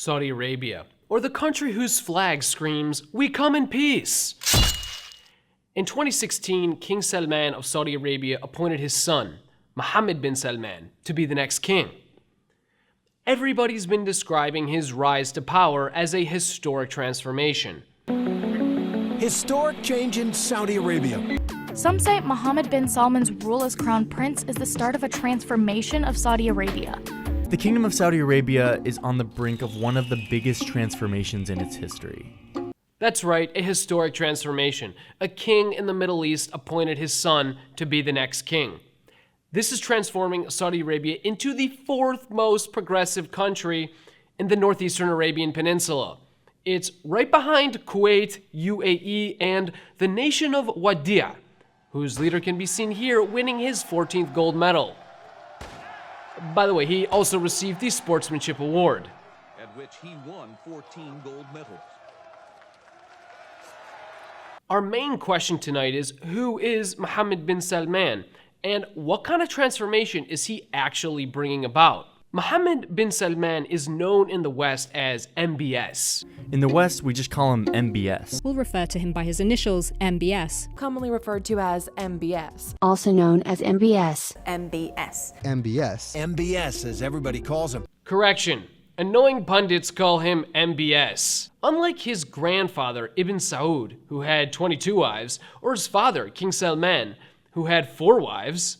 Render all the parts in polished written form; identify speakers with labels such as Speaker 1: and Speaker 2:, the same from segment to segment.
Speaker 1: Saudi Arabia, or the country whose flag screams, "We come in peace." In 2016, King Salman of Saudi Arabia appointed his son, Muhammed bin Salman, to be the next king. Everybody's been describing his rise to power as a historic transformation.
Speaker 2: Historic change in Saudi Arabia.
Speaker 3: Some say Muhammed bin Salman's rule as crown prince is the start of a transformation of Saudi Arabia.
Speaker 4: The Kingdom of Saudi Arabia is on the brink of one of the biggest transformations in its history.
Speaker 1: That's right, a historic transformation. A king in the Middle East appointed his son to be the next king. This is transforming Saudi Arabia into the fourth most progressive country in the northeastern Arabian Peninsula. It's right behind Kuwait, UAE, and the nation of Wadi'a, whose leader can be seen here winning his 14th gold medal. By the way, he also received the Sportsmanship Award,
Speaker 5: at which he won 14 gold medals.
Speaker 1: Our main question tonight is, who is Muhammed bin Salman, and what kind of transformation is he actually bringing about? Muhammed bin Salman is known in the West as MBS.
Speaker 4: In the West, we just call him MBS.
Speaker 6: We'll refer to him by his initials, MBS.
Speaker 7: Commonly referred to as MBS.
Speaker 8: Also known as MBS.
Speaker 7: MBS.
Speaker 2: MBS. MBS, as everybody calls him.
Speaker 1: Correction. Annoying pundits call him MBS. Unlike his grandfather, Ibn Saud, who had 22 wives, or his father, King Salman, who had 4 wives,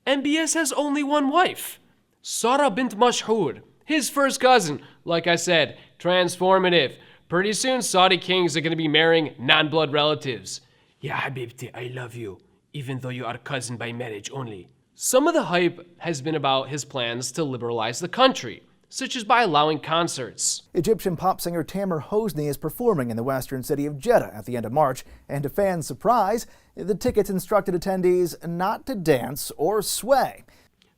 Speaker 1: MBS has only one wife, Sara bint Mashhur, his first cousin. Like I said, transformative. Pretty soon, Saudi kings are going to be marrying non-blood relatives. Ya habibti, I love you, even though you are cousin by marriage only. Some of the hype has been about his plans to liberalize the country, such as by allowing concerts.
Speaker 9: Egyptian pop singer Tamer Hosni is performing in the western city of Jeddah at the end of March, and to fans' surprise, the tickets instructed attendees not to dance or sway.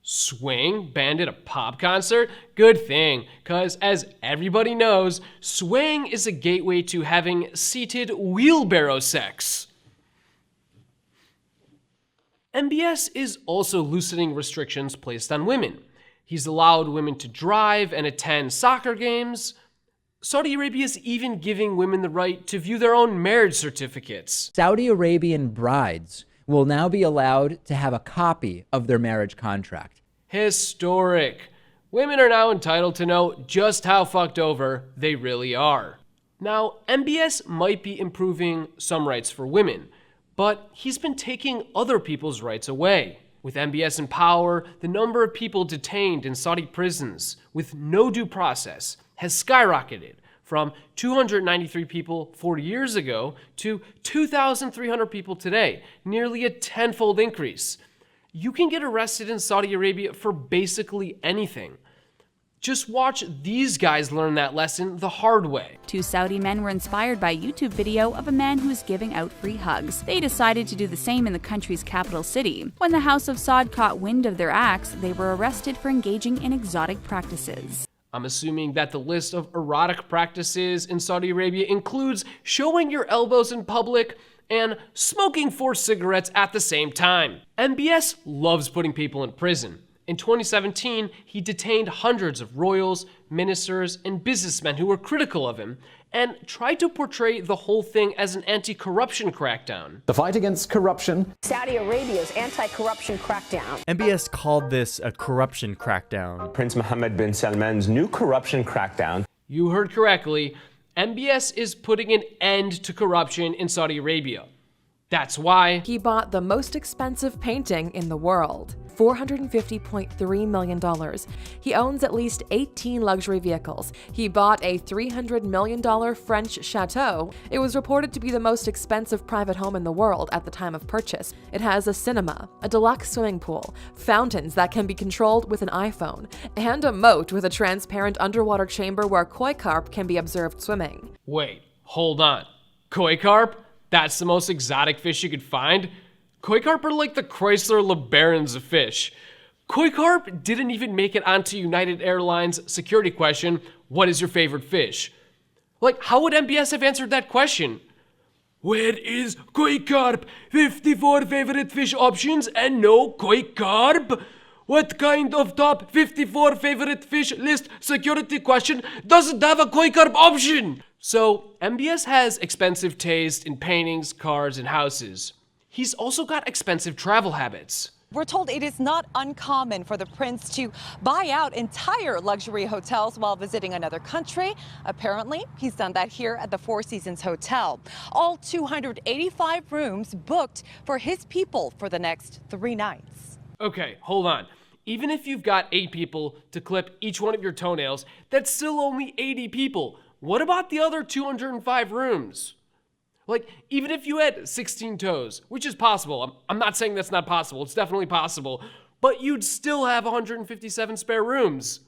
Speaker 1: Swing banned at a pop concert? Good thing, cause as everybody knows, swaying is a gateway to having seated wheelbarrow sex. MBS is also loosening restrictions placed on women. He's allowed women to drive and attend soccer games. Saudi Arabia is even giving women the right to view their own marriage certificates.
Speaker 10: Saudi Arabian brides will now be allowed to have a copy of their marriage contract.
Speaker 1: Historic. Women are now entitled to know just how fucked over they really are. Now, MBS might be improving some rights for women, but he's been taking other people's rights away. With MBS in power, the number of people detained in Saudi prisons with no due process has skyrocketed from 293 people 40 years ago to 2,300 people today, nearly a tenfold increase. You can get arrested in Saudi Arabia for basically anything. Just watch these guys learn that lesson the hard way.
Speaker 11: 2 Saudi men were inspired by a YouTube video of a man who was giving out free hugs. They decided to do the same in the country's capital city. When the House of Saud caught wind of their acts, they were arrested for engaging in exotic practices.
Speaker 1: I'm assuming that the list of erotic practices in Saudi Arabia includes showing your elbows in public and smoking 4 cigarettes at the same time. MBS loves putting people in prison. In 2017, he detained hundreds of royals, ministers, and businessmen who were critical of him and tried to portray the whole thing as an anti-corruption crackdown.
Speaker 12: The fight against corruption.
Speaker 13: Saudi Arabia's anti-corruption crackdown.
Speaker 4: MBS called this a corruption crackdown.
Speaker 14: Prince Muhammed bin Salman's new corruption crackdown.
Speaker 1: You heard correctly. MBS is putting an end to corruption in Saudi Arabia. That's why
Speaker 7: he bought the most expensive painting in the world, $450.3 million. He owns at least 18 luxury vehicles. He bought a $300 million French chateau. It was reported to be the most expensive private home in the world at the time of purchase. It has a cinema, a deluxe swimming pool, fountains that can be controlled with an iPhone, and a moat with a transparent underwater chamber where koi carp can be observed swimming.
Speaker 1: Wait, hold on. Koi carp? That's the most exotic fish you could find? Koi carp are like the Chrysler LeBarons of fish. Koi carp didn't even make it onto United Airlines' security question, what is your favorite fish? Like, how would MBS have answered that question? Where is koi carp? 54 favorite fish options and no koi carp? What kind of top 54 favorite fish list security question doesn't have a Quaker option? So, MBS has expensive taste in paintings, cars, and houses. He's also got expensive travel habits.
Speaker 12: We're told it is not uncommon for the prince to buy out entire luxury hotels while visiting another country. Apparently, he's done that here at the Four Seasons Hotel. All 285 rooms booked for his people for the next 3 nights.
Speaker 1: Okay, hold on. Even if you've got 8 people to clip each one of your toenails, that's still only 80 people. What about the other 205 rooms? Like, even if you had 16 toes, which is possible, I'm not saying that's not possible, it's definitely possible, but you'd still have 157 spare rooms.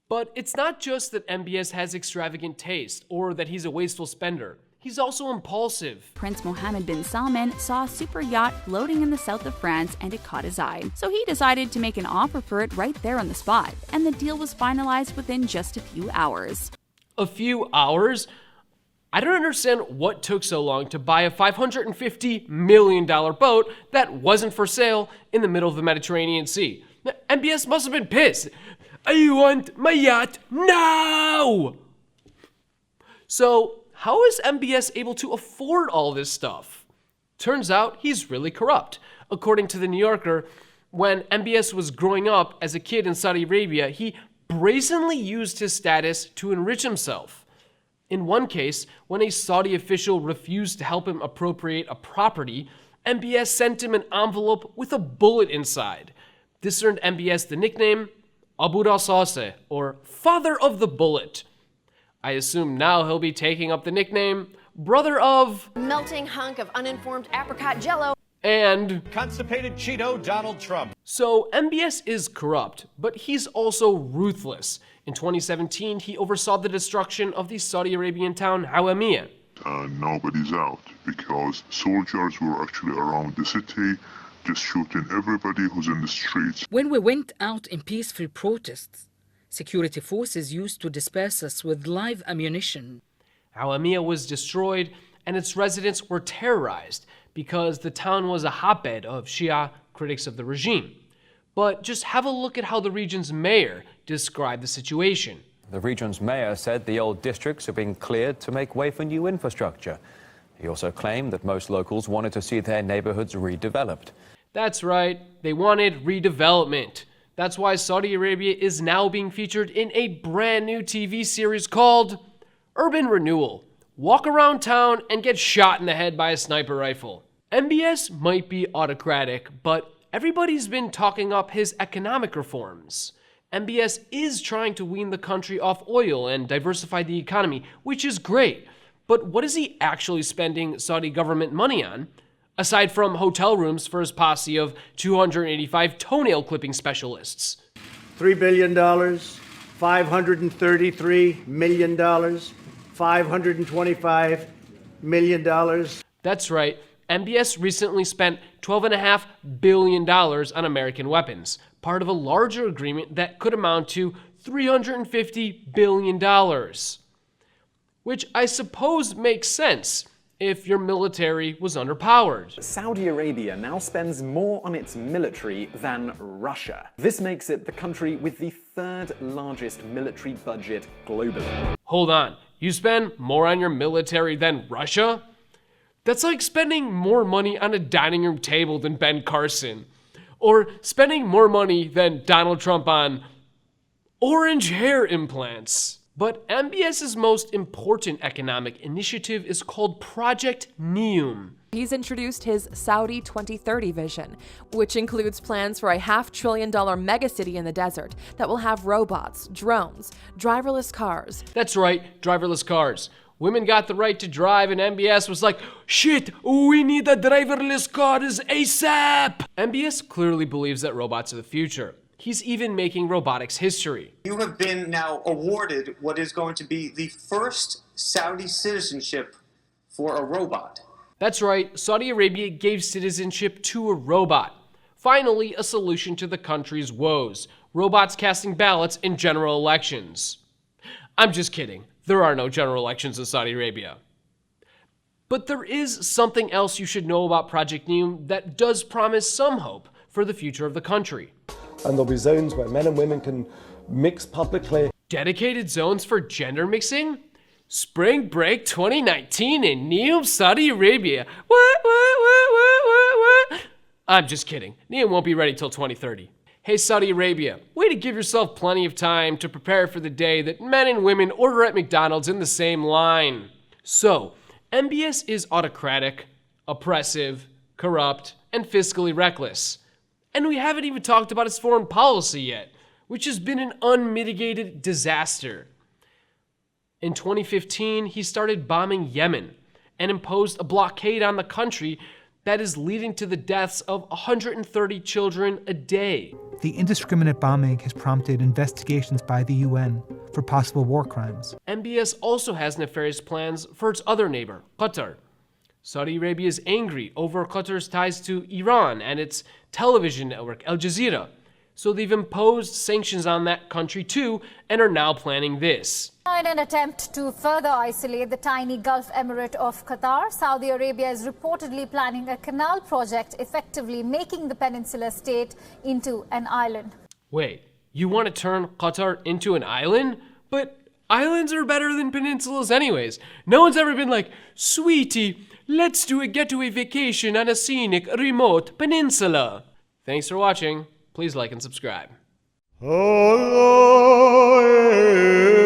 Speaker 1: But it's not just that MBS has extravagant taste or that he's a wasteful spender. He's also impulsive.
Speaker 11: Prince Muhammed bin Salman saw a super yacht floating in the south of France and it caught his eye. So he decided to make an offer for it right there on the spot, and the deal was finalized within just a few hours.
Speaker 1: A few hours? I don't understand what took so long to buy a $550 million boat that wasn't for sale in the middle of the Mediterranean Sea. MBS must have been pissed. I want my yacht now! So, how is MBS able to afford all this stuff? Turns out he's really corrupt. According to The New Yorker, when MBS was growing up as a kid in Saudi Arabia, he brazenly used his status to enrich himself. In one case, when a Saudi official refused to help him appropriate a property, MBS sent him an envelope with a bullet inside. This earned MBS the nickname Abu Rasase, or Father of the Bullet. I assume now he'll be taking up the nickname Brother of
Speaker 13: Melting hunk of uninformed apricot jello.
Speaker 1: And
Speaker 5: Constipated Cheeto Donald Trump.
Speaker 1: So MBS is corrupt, but he's also ruthless. In 2017, he oversaw the destruction of the Saudi Arabian town Hawamiyah.
Speaker 15: Nobody's out because soldiers were actually around the city, just shooting everybody who's in the streets.
Speaker 16: When we went out in peaceful protests, security forces used to disperse us with live ammunition.
Speaker 1: Hawamiyah was destroyed and its residents were terrorized because the town was a hotbed of Shia critics of the regime. But just have a look at how the region's mayor described the situation.
Speaker 17: The region's mayor said the old districts have been cleared to make way for new infrastructure. He also claimed that most locals wanted to see their neighborhoods redeveloped.
Speaker 1: That's right, they wanted redevelopment. That's why Saudi Arabia is now being featured in a brand new TV series called Urban Renewal. Walk around town and get shot in the head by a sniper rifle. MBS might be autocratic, but everybody's been talking up his economic reforms. MBS is trying to wean the country off oil and diversify the economy, which is great. But what is he actually spending Saudi government money on? Aside from hotel rooms for his posse of 285 toenail clipping specialists.
Speaker 18: $3 billion, $533 million, $525 million.
Speaker 1: That's right. MBS recently spent $12.5 billion on American weapons, part of a larger agreement that could amount to $350 billion. Which I suppose makes sense if your military was underpowered.
Speaker 19: Saudi Arabia now spends more on its military than Russia. This makes it the country with the 3rd largest military budget globally.
Speaker 1: Hold on, you spend more on your military than Russia? That's like spending more money on a dining room table than Ben Carson. Or spending more money than Donald Trump on orange hair implants. But MBS's most important economic initiative is called Project Neum.
Speaker 7: He's introduced his Saudi 2030 vision, which includes plans for a $500 billion megacity in the desert that will have robots, drones, driverless cars.
Speaker 1: That's right, driverless cars. Women got the right to drive and MBS was like, shit, we need a driverless cars ASAP. MBS clearly believes that robots are the future. He's even making robotics history.
Speaker 20: You have been now awarded what is going to be the first Saudi citizenship for a robot.
Speaker 1: That's right, Saudi Arabia gave citizenship to a robot. Finally, a solution to the country's woes. Robots casting ballots in general elections. I'm just kidding. There are no general elections in Saudi Arabia. But there is something else you should know about Project Neum that does promise some hope for the future of the country.
Speaker 21: and there'll be zones where men and women can mix publicly.
Speaker 1: Dedicated zones for gender mixing? Spring Break 2019 in Neom, Saudi Arabia. What? I'm just kidding. Neom won't be ready till 2030. Hey Saudi Arabia, way to give yourself plenty of time to prepare for the day that men and women order at McDonald's in the same line. So, MBS is autocratic, oppressive, corrupt, and fiscally reckless. And we haven't even talked about his foreign policy yet, which has been an unmitigated disaster. In 2015, he started bombing Yemen and imposed a blockade on the country that is leading to the deaths of 130 children a day.
Speaker 22: The indiscriminate bombing has prompted investigations by the UN for possible war crimes.
Speaker 1: MBS also has nefarious plans for its other neighbor, Qatar. Saudi Arabia is angry over Qatar's ties to Iran and its television network, Al Jazeera. So they've imposed sanctions on that country too, and are now planning this.
Speaker 23: In an attempt to further isolate the tiny Gulf Emirate of Qatar, Saudi Arabia is reportedly planning a canal project, effectively making the peninsula state into an island.
Speaker 1: Wait, you want to turn Qatar into an island? But islands are better than peninsulas anyways. No one's ever been like, sweetie, let's do a getaway vacation on a scenic, remote peninsula. Thanks for watching. Please like and subscribe.
Speaker 21: Oh, yeah.